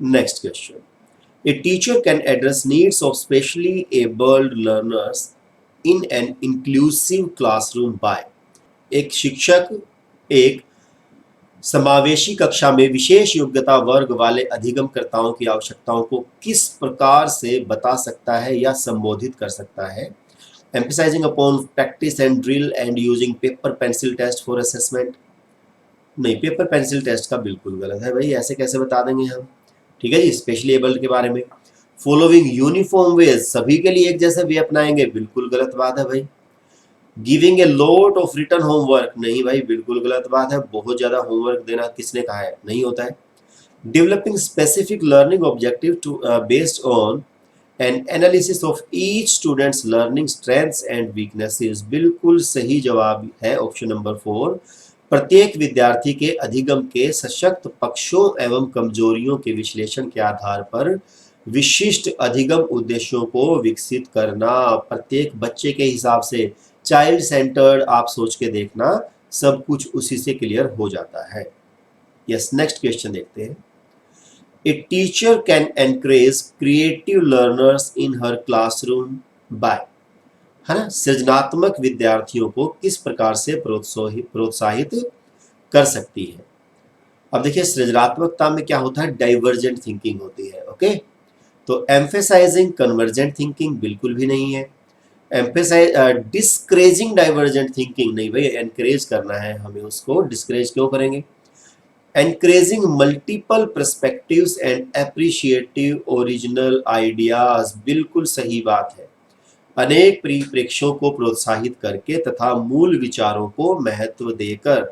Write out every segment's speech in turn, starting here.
Next question, a teacher can address needs of specially abled learners in an inclusive classroom by. एक शिक्षक एक समावेशी कक्षा में विशेष योग्यता वर्ग वाले अधिगमकर्ताओं की आवश्यकताओं को किस प्रकार से बता सकता है या संबोधित कर सकता है। Emphasising upon practice and drill and using paper pencil test for assessment. नहीं, पेपर पेंसिल टेस्ट का बिल्कुल गलत है भाई, ऐसे कैसे बता देंगे हम। ठीक है जी, स्पेशली एबल्ड के बारे में। फॉलोइंग यूनिफॉर्म वेज, सभी के लिए एक जैसे वे अपनाएंगे, बिल्कुल गलत बात है भाई। Giving a lot of return homework, नहीं भाई बिल्कुल गलत बात है, बहुत ज्यादा होमवर्क देना किसने कहा है, नहीं होता है। Developing specific learning objective to based on an analysis of each students learning strengths and weaknesses, बिल्कुल सही जवाब है ऑप्शन नंबर 4। प्रत्येक विद्यार्थी के अधिगम के सशक्त पक्षों एवं कमजोरियों के विश्लेषण के आधार पर विशिष्ट अधिगम उद्देश्यों को विकसित करना, प्रत्येक बच्चे के हिसाब से चाइल्ड सेंटर्ड आप सोच के देखना, सब कुछ उसी से क्लियर हो जाता है। यस, नेक्स्ट क्वेश्चन देखते हैं। A teacher can encourage creative learners in her classroom by, है ना, सृजनात्मक विद्यार्थियों को किस प्रकार से प्रोत्साहित कर सकती है। अब देखिए सृजनात्मकता में क्या होता है, डाइवर्जेंट थिंकिंग होती है। ओके, तो एम्फेसाइजिंग कन्वर्जेंट थिंकिंग बिल्कुल भी नहीं है। एम्फेसाइज डिस्करेजिंग डाइवर्जेंट थिंकिंग, नहीं भाई, एनकरेज करना है हमें उसको, डिस्करेज क्यों करेंगे। Encouraging multiple perspectives and appreciative original ideas, बिल्कुल सही बात है। अनेक परिप्रेक्ष्यों को प्रोत्साहित करके तथा मूल विचारों को महत्व देकर,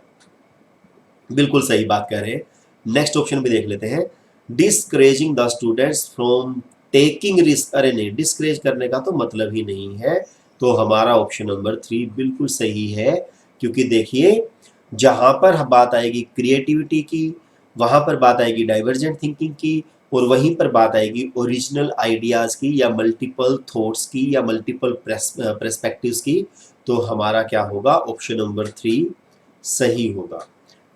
बिल्कुल सही बात कह रहे हैं। नेक्स्ट ऑप्शन भी देख लेते हैं। Discouraging the students from taking risk, अरे नहीं, डिस्करेज करने का तो मतलब ही नहीं है, तो हमारा ऑप्शन नंबर 3 बिल्कुल सही है। क्योंकि देखिए जहां पर बात आएगी क्रिएटिविटी की, वहां पर बात आएगी डाइवर्जेंट थिंकिंग की, और वहीं पर बात आएगी ओरिजिनल आइडियाज की या मल्टीपल थॉट्स की या मल्टीपल पर्सपेक्टिव्स की, तो हमारा क्या होगा, ऑप्शन नंबर 3 सही होगा।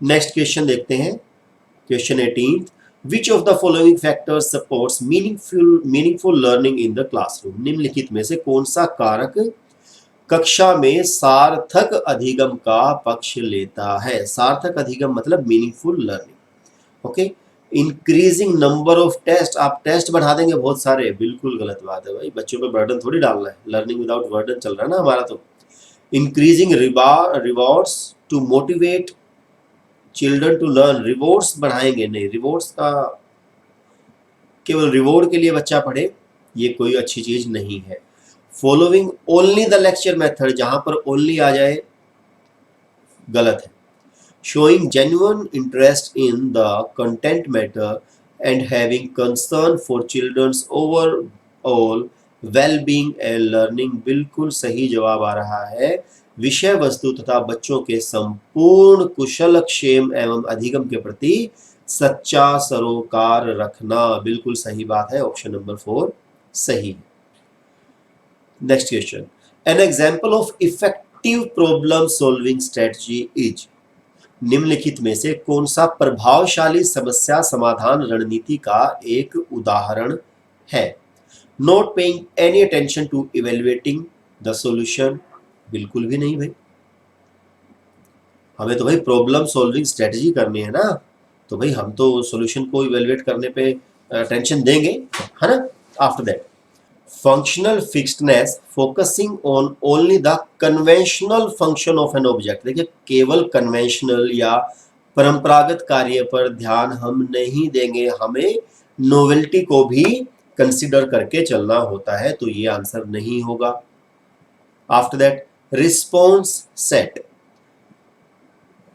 नेक्स्ट क्वेश्चन देखते हैं, question 18, which of the following factors supports meaningful learning in the classroom. निम्नलिखित में से कौन सा कारक कक्षा में सार्थक अधिगम का पक्ष लेता है। सार्थक अधिगम मतलब meaningful learning. Okay, increasing number of test, आप टेस्ट बढ़ा देंगे बहुत सारे, बिल्कुल गलत बात है भाई, बच्चों पे बर्डन थोड़ी डालना है, लर्निंग विदाउट बर्डन चल रहा है ना हमारा। तो increasing rewards to motivate children to learn, rewards बढ़ाएंगे, नहीं, रिवॉर्ड्स का केवल रिवॉर्ड के लिए बच्चा पढ़े, ये कोई अच्छी चीज नहीं है। Following only the lecture method, जहां पर ओनली आ जाए गलत है। Showing genuine interest in the content matter and having concern for children's overall wellbeing and learning, बिल्कुल सही जवाब आ रहा है। विषय वस्तु तथा बच्चों के संपूर्ण कुशल क्षेम एवं अधिगम के प्रति सच्चा सरोकार रखना, बिल्कुल सही बात है, ऑप्शन नंबर 4 सही है। Next question, an example of effective problem solving strategy is. निम्नलिखित में से कौन सा प्रभावशाली समस्या समाधान रणनीति का एक उदाहरण है। Not paying any attention to evaluating the solution, बिल्कुल भी नहीं भाई, हमें तो भाई प्रॉब्लम सॉल्विंग स्ट्रेटजी करनी है ना, तो भाई हम तो सॉल्यूशन को इवेल्युएट करने पे अटेंशन देंगे, है ना। After that functional fixedness, focusing on only the conventional function of an object. देखिए केवल कन्वेंशनल या परंपरागत कार्य पर ध्यान हम नहीं देंगे, हमें नोवेल्टी को भी कंसिडर करके चलना होता है, तो ये आंसर नहीं होगा। After that response set,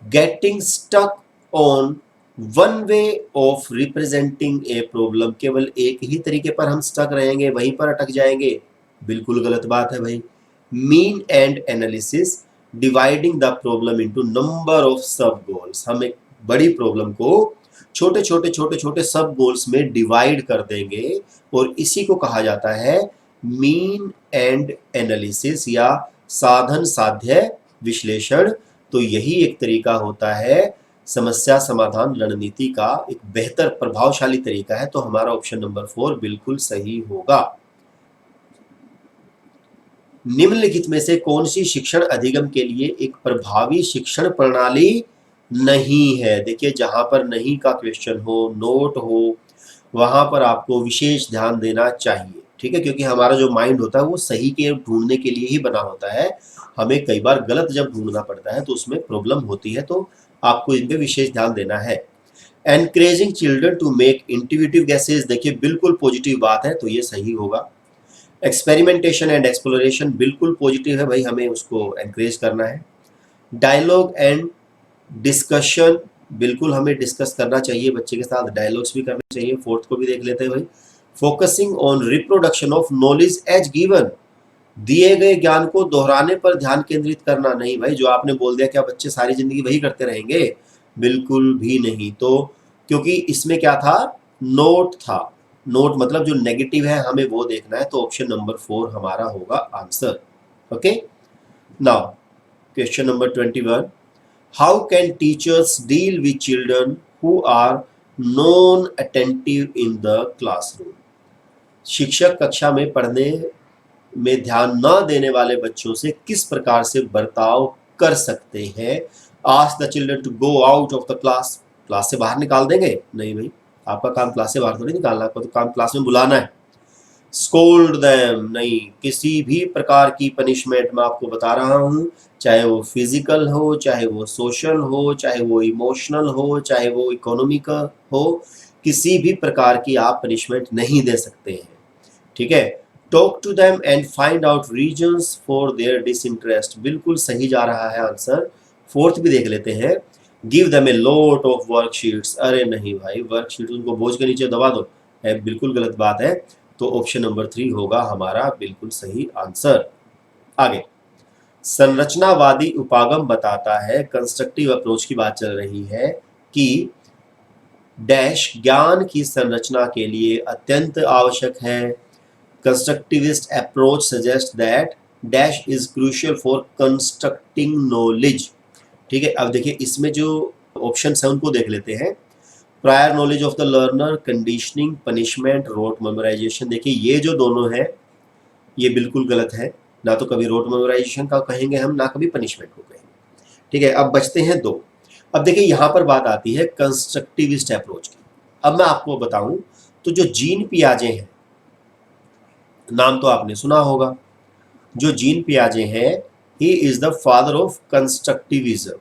getting stuck on one way of representing a problem, केवल एक ही तरीके पर हम स्टक रहेंगे, वहीं पर अटक जाएंगे, बिल्कुल गलत बात है भाई। Mean and analysis, dividing the problem into number of सब गोल्स, हम एक बड़ी प्रॉब्लम को छोटे छोटे छोटे छोटे सब गोल्स में डिवाइड कर देंगे, और इसी को कहा जाता है मीन एंड एनालिसिस या साधन साध्य विश्लेषण। तो यही एक तरीका होता है समस्या समाधान रणनीति का एक बेहतर प्रभावशाली तरीका है, तो हमारा ऑप्शन नंबर 4 बिल्कुल सही होगा। निम्नलिखित में से कौन सी शिक्षण अधिगम के लिए एक प्रभावी शिक्षण प्रणाली नहीं है? देखिए, जहां पर नहीं का क्वेश्चन हो, नोट हो, वहां पर आपको विशेष ध्यान देना चाहिए, ठीक है, क्योंकि हमारा जो माइंड होता है वो सही के ढूंढने के लिए ही बना होता है। हमें कई बार गलत जब ढूंढना पड़ता है तो उसमें प्रॉब्लम होती है, तो आपको इन पे विशेष ध्यान देना है। Encouraging children to make intuitive guesses, देखिए बिल्कुल पॉजिटिव बात है, तो ये सही होगा। एक्सपेरिमेंटेशन एंड एक्सप्लोरेशन बिल्कुल पॉजिटिव है भाई, हमें उसको एनकरेज करना है। डायलॉग एंड डिस्कशन, बिल्कुल हमें डिस्कस करना चाहिए, बच्चे के साथ डायलॉग्स भी करने चाहिए। फोर्थ को भी देख लेते हैं भाई। Focusing on reproduction of knowledge as given, दिए गए ज्ञान को दोहराने पर ध्यान केंद्रित करना नहीं भाई, जो आपने बोल दिया क्या बच्चे सारी जिंदगी वही करते रहेंगे, बिल्कुल भी नहीं। तो क्योंकि इसमें क्या था, नोट था, नोट मतलब जो नेगेटिव है हमें वो देखना है, तो ऑप्शन नंबर 4 हमारा होगा answer. Okay, now question number 21, how can teachers deal with children who are non attentive in the classroom? शिक्षक कक्षा में पढ़ने में ध्यान न देने वाले बच्चों से किस प्रकार से बर्ताव कर सकते हैं? Ask the children to go out of the class, class से बाहर निकाल देंगे? नहीं भाई, आपका काम क्लास से बाहर थोड़ी निकालना, आपका तो काम क्लास में बुलाना है। स्कोल्ड देम, नहीं, किसी भी प्रकार की पनिशमेंट मैं आपको बता रहा हूं, चाहे वो फिजिकल हो, चाहे वो सोशल हो, चाहे वो इमोशनल हो, चाहे वो इकोनॉमिकल हो, किसी भी प्रकार की आप पनिशमेंट नहीं दे सकते हैं, ठीक है। Talk to them and find out reasons for their disinterest, बिल्कुल सही जा रहा है आंसर। फोर्थ भी देख लेते हैं। Give them a lot of worksheets, अरे नहीं भाई, वर्कशीट उनको बोझ के नीचे दबा दो, है बिल्कुल गलत बात है, तो ऑप्शन नंबर 3 होगा हमारा बिल्कुल सही आंसर। आगे, संरचनावादी उपागम बताता है, कंस्ट्रक्टिव अप्रोच की बात चल रही है, कि डैश ज्ञान की संरचना के लिए अत्यंत आवश्यक है। Constructivist approach suggest that dash is crucial for constructing knowledge, ठीक है। अब देखिए इसमें जो ऑप्शन है उनको देख लेते हैं। Prior knowledge of the learner, conditioning, punishment, rote memorisation, देखिए ये जो दोनों है ये बिल्कुल गलत है, ना तो कभी रोट मेमोराइजेशन का कहेंगे हम, ना कभी पनिशमेंट को कहेंगे, ठीक है। अब बचते हैं दो। अब देखिए यहां पर बात आती है कंस्ट्रक्टिविस्ट अप्रोच की। अब मैं आपको बताऊं तो जो जीन पियाजे हैं, नाम तो आपने सुना होगा, जो जीन पियाजे हैं, he is the father of constructivism,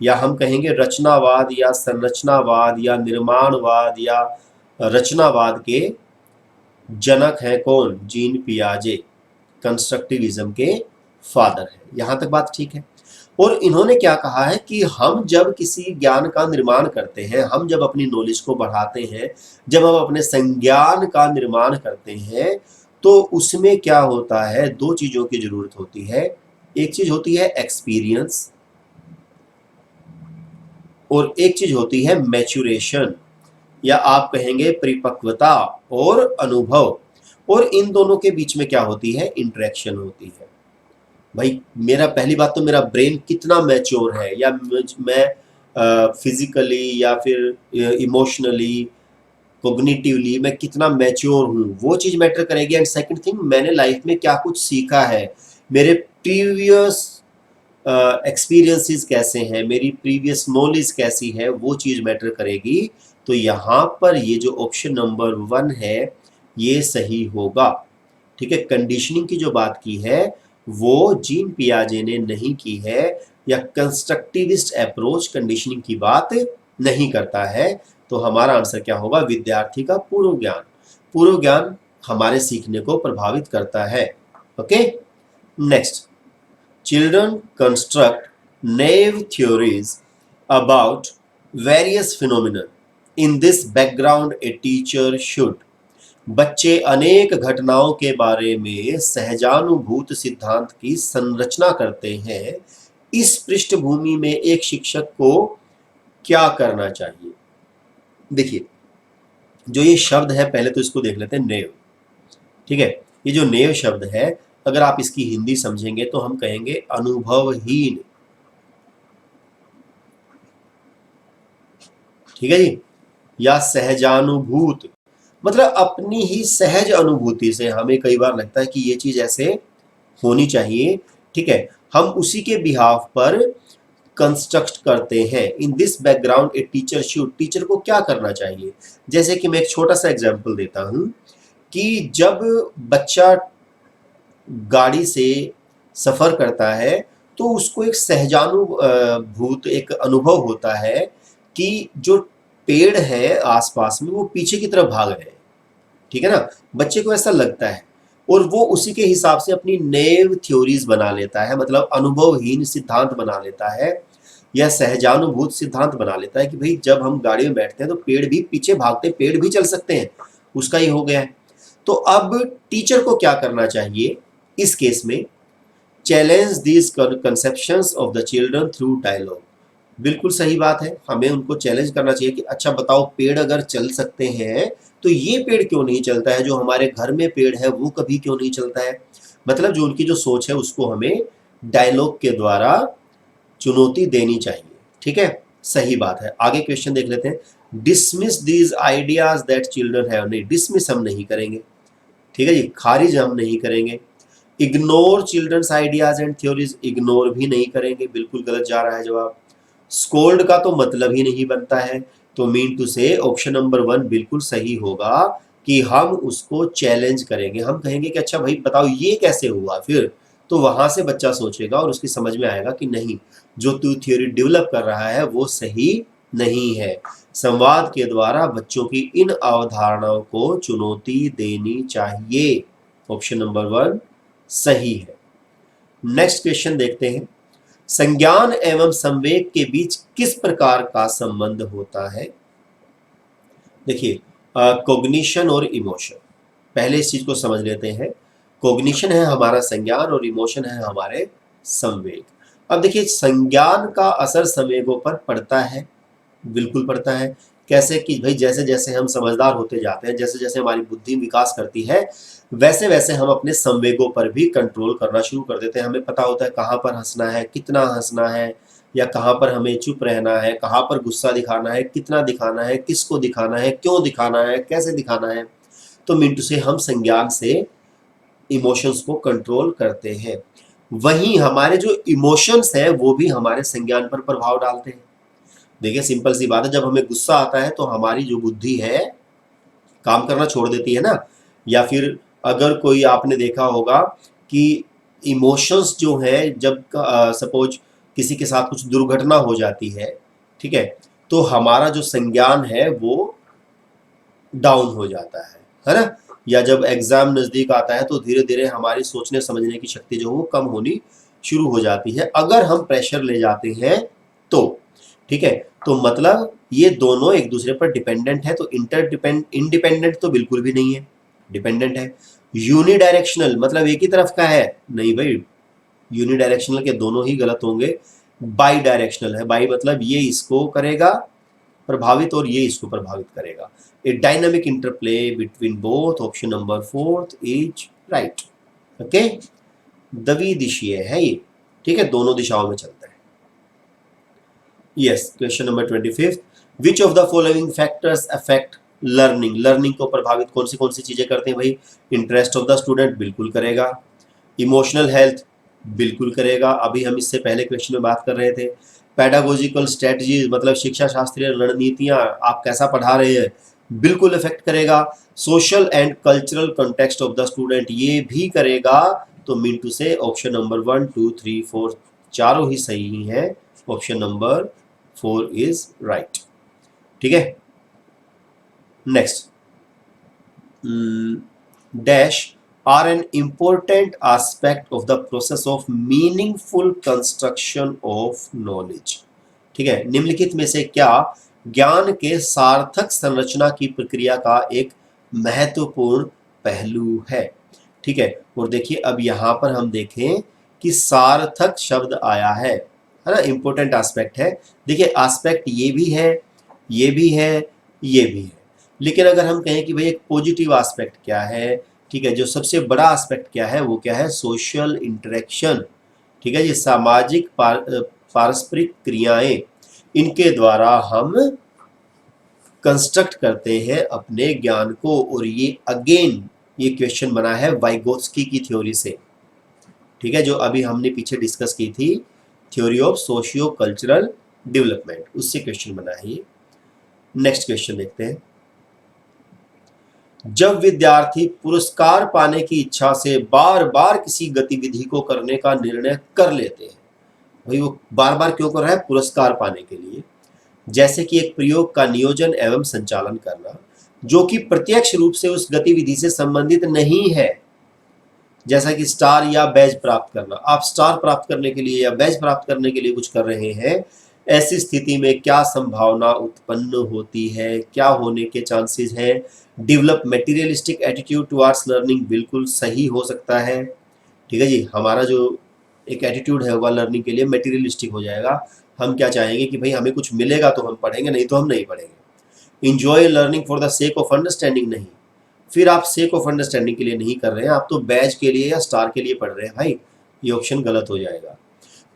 या हम कहेंगे रचनावाद या संरचनावाद या निर्माणवाद या रचनावाद के जनक है कौन? जीन पियाजे कंस्ट्रक्टिविज्म के फादर है। यहां तक बात ठीक है। और इन्होंने क्या कहा है कि हम जब किसी ज्ञान का निर्माण करते हैं, हम जब अपनी नॉलेज को बढ़ाते हैं, जब हम अपने संज्ञान का निर्माण करते हैं, तो उसमें क्या होता है, दो चीजों की जरूरत होती है। एक चीज होती है एक्सपीरियंस और एक चीज होती है मैच्योरेशन, या आप कहेंगे परिपक्वता और अनुभव। और इन दोनों के बीच में क्या होती है, इंटरेक्शन होती है। भाई मेरा पहली बात तो मेरा ब्रेन कितना मैच्योर है, या मैं फिजिकली या फिर इमोशनली कोग्निटिवली मैं कितना मैच्योर हूँ, वो चीज मैटर करेगी। एंड सेकंड थिंग, मैंने लाइफ में क्या कुछ सीखा है, मेरे प्रीवियस एक्सपीरियंसेस कैसे हैं, मेरी प्रीवियस नॉलेज कैसी है, वो चीज मैटर करेगी। तो यहाँ पर ये जो ऑप्शन नंबर 1 है ये सही होगा, ठीक है। कंडीशनिंग की जो बात की है वो जीन पियाजे ने नहीं की है, या कंस्ट्रक्टिविस्ट अप्रोच कंडीशनिंग की बात नहीं करता है। तो हमारा आंसर क्या होगा, विद्यार्थी का पूर्व ज्ञान। पूर्व ज्ञान हमारे सीखने को प्रभावित करता है। Okay, next, children construct naive theories about various phenomena. In this background, a teacher should. बच्चे अनेक घटनाओं के बारे में सहजानुभूत सिद्धांत की संरचना करते हैं। इस पृष्ठभूमि में एक शिक्षक को क्या करना चाहिए? देखिए, जो ये शब्द है पहले तो इसको देख लेते हैं, नेव, ठीक है। ये जो नेव शब्द है, अगर आप इसकी हिंदी समझेंगे तो हम कहेंगे अनुभवहीन। ठीक है जी। या सहजानुभूत, मतलब अपनी ही सहज अनुभूति से हमें कई बार लगता है कि ये चीज ऐसे होनी चाहिए, ठीक है, हम उसी के बिहाफ पर कंस्ट्रक्ट करते हैं। In this background a teacher should, teacher को क्या करना चाहिए। जैसे कि मैं एक छोटा सा एग्जांपल देता हूं कि जब बच्चा गाड़ी से सफर करता है तो उसको एक सहजानुभूत एक अनुभव होता है कि जो पेड़ है आसपास में वो पीछे की तरफ भाग रहे हैं, ठीक है ना, बच्चे को ऐसा लगता है और वो उसी के हिसाब से अपनी नेव थ्योरीज बना लेता है, मतलब अनुभवहीन सिद्धांत बना लेता है या सहजानुभूत सिद्धांत बना लेता है कि भाई जब हम गाड़ी में बैठते हैं तो पेड़ भी पीछे भागते, पेड़ भी चल सकते हैं, उसका ही हो गया है। तो अब टीचर को क्या करना चाहिए इस केस में, challenge these conceptions of the children through dialogue. बिल्कुल सही बात है, हमें उनको चैलेंज करना चाहिए कि अच्छा बताओ, पेड़ अगर चल सकते हैं तो ये पेड़ क्यों नहीं चलता है, जो हमारे घर में पेड़ है वो कभी क्यों नहीं चलता है। मतलब जो उनकी जो सोच है उसको हमें डायलॉग के द्वारा चुनौती देनी चाहिए, ठीक है, सही बात है। आगे क्वेश्चन देख लेते हैं। Dismiss these ideas that children have, नहीं, डिसमिस हम नहीं करेंगे, ठीक है जी, खारिज हम नहीं करेंगे। Ignore children's ideas and theories, ignore भी नहीं करेंगे, बिल्कुल गलत जा रहा है जवाब। स्कोल्ड का तो मतलब ही नहीं बनता है, तो मीन टू से ऑप्शन नंबर 1 बिल्कुल सही होगा कि हम उसको चैलेंज करेंगे, हम कहेंगे कि अच्छा भाई बताओ ये कैसे हुआ, फिर तो वहां से बच्चा सोचेगा और उसकी समझ में आएगा कि नहीं, जो तू थ्योरी डेवलप कर रहा है वो सही नहीं है। संवाद के द्वारा बच्चों की इन अवधारणाओं को चुनौती देनी चाहिए, ऑप्शन नंबर 1 सही है। नेक्स्ट क्वेश्चन देखते हैं। संज्ञान एवं संवेग के बीच किस प्रकार का संबंध होता है। देखिए, कॉग्निशन और इमोशन, पहले इस चीज को समझ लेते हैं। कॉग्निशन है हमारा संज्ञान और इमोशन है हमारे संवेग। अब देखिए, संज्ञान का असर संवेगों पर पड़ता है, बिल्कुल पड़ता है। कैसे कि भाई जैसे जैसे हम समझदार होते जाते हैं, जैसे जैसे हमारी बुद्धि विकास करती है, वैसे वैसे हम अपने संवेगों पर भी कंट्रोल करना शुरू कर देते हैं। हमें पता होता है कहाँ पर हंसना है, कितना हंसना है, या कहाँ पर हमें चुप रहना है, कहाँ पर गुस्सा दिखाना है, कितना दिखाना है, किसको दिखाना है, क्यों दिखाना है, कैसे दिखाना है। तो मिंटू से हम संज्ञान से इमोशंस को कंट्रोल करते हैं। वहीं हमारे जो इमोशंस हैं वो भी हमारे संज्ञान पर प्रभाव डालते हैं। देखिए सिंपल सी बात है, जब हमें गुस्सा आता है तो हमारी जो बुद्धि है काम करना छोड़ देती है ना। या फिर अगर कोई आपने देखा होगा कि इमोशंस जो है, जब सपोज किसी के साथ कुछ दुर्घटना हो जाती है, ठीक है, तो हमारा जो संज्ञान है वो डाउन हो जाता है ना। या जब एग्जाम नजदीक आता है तो धीरे धीरे हमारी सोचने समझने की शक्ति जो है वो कम होनी शुरू हो जाती है, अगर हम प्रेशर ले जाते हैं तो, ठीक है। तो मतलब ये दोनों एक दूसरे पर डिपेंडेंट है, तो इंडिपेंडेंट तो बिल्कुल भी नहीं है, डिपेंडेंट है। यूनिडायरेक्शनल मतलब एक ही तरफ का है, नहीं भाई, यूनिडायरेक्शनल के दोनों ही गलत होंगे। बाई डायरेक्शनल है, बाई मतलब ये इसको करेगा प्रभावित और ये इसको प्रभावित करेगा। A dynamic interplay between both, option number 4 is right. Okay, द्विदिशीय है ये, ठीक है, दोनों दिशाओं में चलता है। Yes, question number 25, which of the following factors affect learning, learning को प्रभावित कौन सी चीजें करते हैं भाई। इंटरेस्ट ऑफ द स्टूडेंट बिल्कुल करेगा, इमोशनल हेल्थ बिल्कुल करेगा, अभी हम इससे पहले क्वेश्चन में बात कर रहे थे। पैडागोजिकल स्ट्रेटजीज मतलब शिक्षा शास्त्रीय रणनीतियां, आप कैसा पढ़ा रहे हैं, बिल्कुल इफेक्ट करेगा। Social and cultural context of the student ये भी करेगा। तो मीन टू से ऑप्शन नंबर 1 2 3 4 चारों ही सही है, ऑप्शन नंबर 4 इज राइट, ठीक है। Next, dash are an important aspect of the process of meaningful construction of knowledge, ठीक है। निम्नलिखित में से क्या ज्ञान के सार्थक संरचना की प्रक्रिया का एक महत्वपूर्ण पहलू है, ठीक है। और देखिए अब यहां पर हम देखें कि सार्थक शब्द आया है ना, इंपॉर्टेंट एस्पेक्ट है। देखिए एस्पेक्ट ये भी है, ये भी है, ये भी है, लेकिन अगर हम कहें कि भाई एक पॉजिटिव एस्पेक्ट क्या है, ठीक है, जो सबसे बड़ा एस्पेक्ट क्या है वो क्या है, सोशल इंटरेक्शन, ठीक है जी, सामाजिक पारस्परिक क्रियाएं, इनके द्वारा हम कंस्ट्रक्ट करते हैं अपने ज्ञान को। और ये अगेन ये क्वेश्चन बना है वाइगोत्स्की की थ्योरी से, ठीक है, जो अभी हमने पीछे डिस्कस की थी, theory of socio cultural development, उससे क्वेश्चन बना है ये। नेक्स्ट क्वेश्चन देखते हैं। जब विद्यार्थी पुरस्कार पाने की इच्छा से बार बार किसी गतिविधि को करने का निर्णय कर लेते हैं, भाई वो बार बार क्यों कर रहा है? पुरस्कार पाने के लिए। जैसे कि एक प्रयोग का नियोजन एवं संचालन करना जो कि प्रत्यक्ष रूप से उस गतिविधि से संबंधित नहीं है, जैसा कि स्टार या बैज प्राप्त करना। आप स्टार प्राप्त करने के लिए या बैज प्राप्त करने के लिए कुछ कर रहे हैं, ऐसी स्थिति में क्या संभावना उत्पन्न होती है, क्या होने के चांसेस हैं? Develop materialistic attitude towards learning, बिल्कुल सही हो सकता है, ठीक है जी। हमारा जो एक एटीट्यूड है वह लर्निंग के लिए मटेरियलिस्टिक हो जाएगा। हम क्या चाहेंगे कि भाई हमें कुछ मिलेगा तो हम पढ़ेंगे, नहीं तो हम नहीं पढ़ेंगे। Enjoy learning for the sake of understanding, नहीं, फिर आप सेक ऑफ अंडरस्टैंडिंग के लिए नहीं कर रहे हैं, आप तो बैच के लिए या स्टार के लिए पढ़ रहे हैं, भाई ये ऑप्शन गलत हो जाएगा।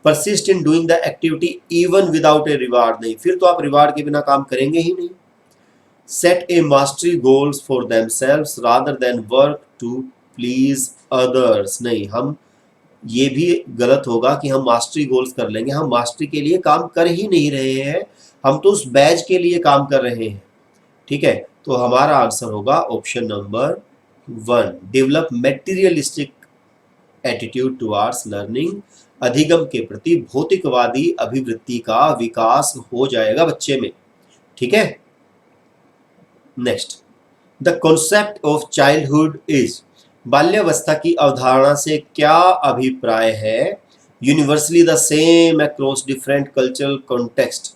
Persist in doing the activity even without a reward, नहीं, फिर तो आप रिवार्ड के बिना काम करेंगे ही नहीं। Set a mastery goals for themselves rather than work to please others, नहीं, हम ये भी गलत होगा कि हम मास्टरी गोल्स कर लेंगे, हम मास्टरी के लिए काम कर ही नहीं रहे हैं, हम तो उस बैच के लिए काम कर रहे हैं, ठीक है। तो हमारा आंसर होगा option number 1, develop materialistic attitude towards learning, अधिगम के प्रति भौतिकवादी अभिवृत्ति का विकास हो जाएगा बच्चे में, ठीक है। Next, the concept of childhood is, बाल्यावस्था की अवधारणा से क्या अभिप्राय है? Universally the same across different cultural context,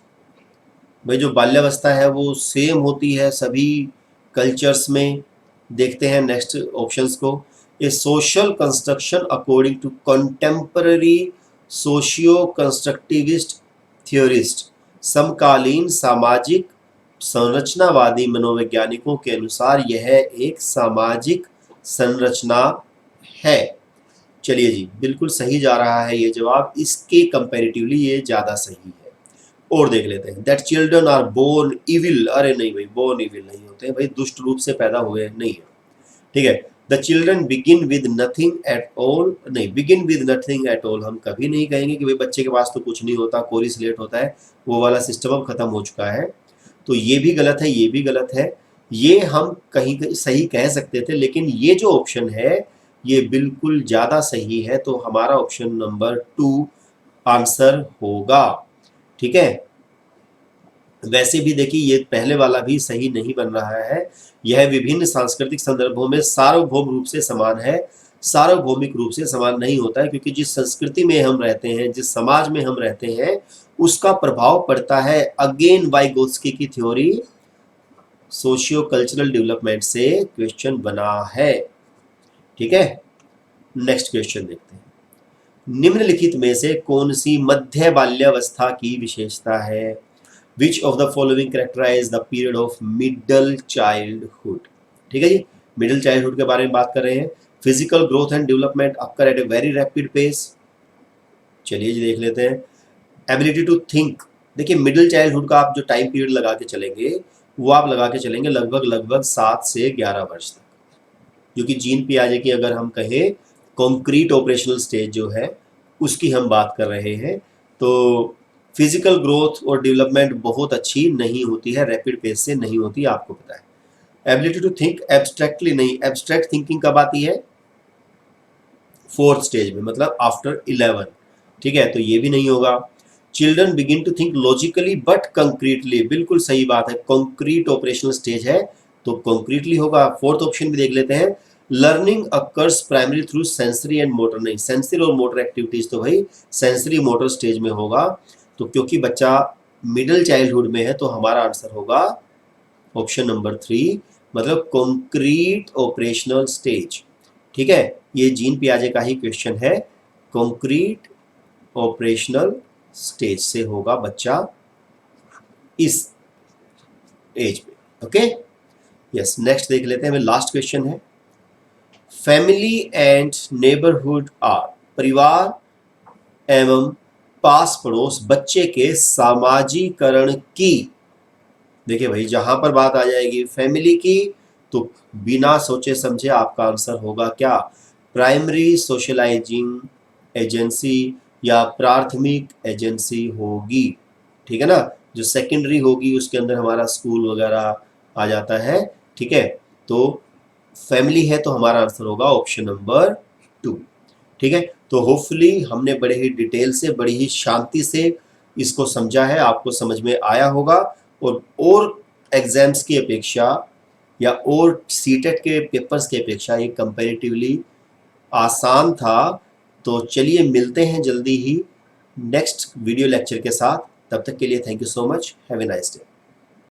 भाई जो बाल्यावस्था है वो सेम होती है सभी कल्चर्स में। देखते हैं नेक्स्ट ऑप्शंस को। A social construction according to contemporary socio constructivist theorist, समकालीन सामाजिक संरचनावादी मनोवैज्ञानिकों के अनुसार यह एक सामाजिक संरचना है। चलिए जी, बिल्कुल सही जा रहा है ये जवाब, इसके कंपैरेटिवली ये ज़्यादा सही है। और देख लेते हैं। That children are born evil, अरे नहीं भाई, बोर्न इविल नहीं होते हैं भाई, दुष्ट रूप से पैदा हुए नहीं है, ठीक है। The children begin with nothing at all, नहीं, begin with nothing at all हम कभी नहीं कहेंगे कि भाई बच्चे के पास तो कुछ नहीं होता, कोरी स्लेट होता है, वो वाला सिस्टम अब खत्म हो चुका है। तो ये भी गलत है, ये भी गलत है, ये हम कहीं कहीं सही कह सकते थे, लेकिन ये जो ऑप्शन है ये बिल्कुल ज़्यादा सही है, तो हमारा ऑप्शन नंबर 2 आंसर होगा, ठीक है। वैसे भी देखिए ये पहले वाला भी सही नहीं बन रहा है, यह विभिन्न सांस्कृतिक संदर्भों में सार्वभौम रूप से समान है, सार्वभौमिक रूप से समान नहीं होता है, क्योंकि जिस संस्कृति में हम रहते हैं, जिस समाज में हम रहते हैं, उसका प्रभाव पड़ता है। अगेन वाइगोत्स्की की थ्योरी सोशियो कल्चरल डेवलपमेंट से क्वेश्चन बना है, ठीक है। नेक्स्ट क्वेश्चन देखते हैं। निम्नलिखित में से कौन सी मध्य बाल्यावस्था की विशेषता है? Which of the following characterize the period of middle childhood, ठीक है जी, मिडिल चाइल्डहुड के बारे में बात कर रहे हैं। Physical growth and development occur at a very rapid pace, चलिए जी देख लेते हैं। एबिलिटी टू थिंक, देखिए मिडिल चाइल्डहुड का आप जो टाइम पीरियड लगा के चलेंगे वो आप लगा के चलेंगे लगभग 7 से 11 वर्ष तक, जो कि जीन पियाजे की अगर हम कहें कॉन्क्रीट ऑपरेशनल स्टेज जो है उसकी हम बात कर रहे हैं। तो फिजिकल ग्रोथ और डेवलपमेंट बहुत अच्छी नहीं होती है, रैपिड पेस से नहीं होती, आपको पता है। एबिलिटी टू थिंक एब्स्ट्रैक्टली, नहीं, एब्स्ट्रैक्ट थिंकिंग कब आती है? 4th स्टेज में, मतलब आफ्टर 11, ठीक है, तो ये भी नहीं होगा। Children begin to think logically but concretely, बिल्कुल सही बात है, कंक्रीट ऑपरेशनल स्टेज है तो कंक्रीटली होगा। 4th ऑप्शन भी देख लेते हैं। Learning occurs primary through sensory and motor, नहीं, सेंसरी और मोटर एक्टिविटीज तो भाई सेंसरी मोटर स्टेज में होगा, तो क्योंकि बच्चा मिडिल चाइल्डहुड में है तो हमारा आंसर होगा ऑप्शन नंबर 3, मतलब कॉन्क्रीट ऑपरेशनल स्टेज, ठीक है। ये जीन पियाजे का ही क्वेश्चन है, कॉन्क्रीट ऑपरेशनल स्टेज से होगा बच्चा इस एज पे, ओके। यस, नेक्स्ट देख लेते हैं, लास्ट क्वेश्चन है। फैमिली एंड नेबरहुड आर, परिवार एवं पास पड़ोस बच्चे के सामाजिकरण की, देखिए भाई, जहां पर बात आ जाएगी फैमिली की, तो बिना सोचे समझे आपका आंसर होगा क्या? प्राइमरी सोशलाइजिंग एजेंसी या प्राथमिक एजेंसी होगी। ठीक है ना? जो सेकेंडरी होगी उसके अंदर हमारा स्कूल वगैरह आ जाता है। ठीक है, तो फैमिली है तो हमारा आंसर होगा ऑप्शन नंबर 2। ठीक है, तो होपफुली हमने बड़े ही डिटेल से, बड़ी ही शांति से इसको समझा है, आपको समझ में आया होगा। और एग्जाम्स की अपेक्षा या और सीटेट के पेपर्स की अपेक्षा ये कंपैरेटिवली आसान था। तो चलिए मिलते हैं जल्दी ही नेक्स्ट वीडियो लेक्चर के साथ। तब तक के लिए thank you so much, have a nice day.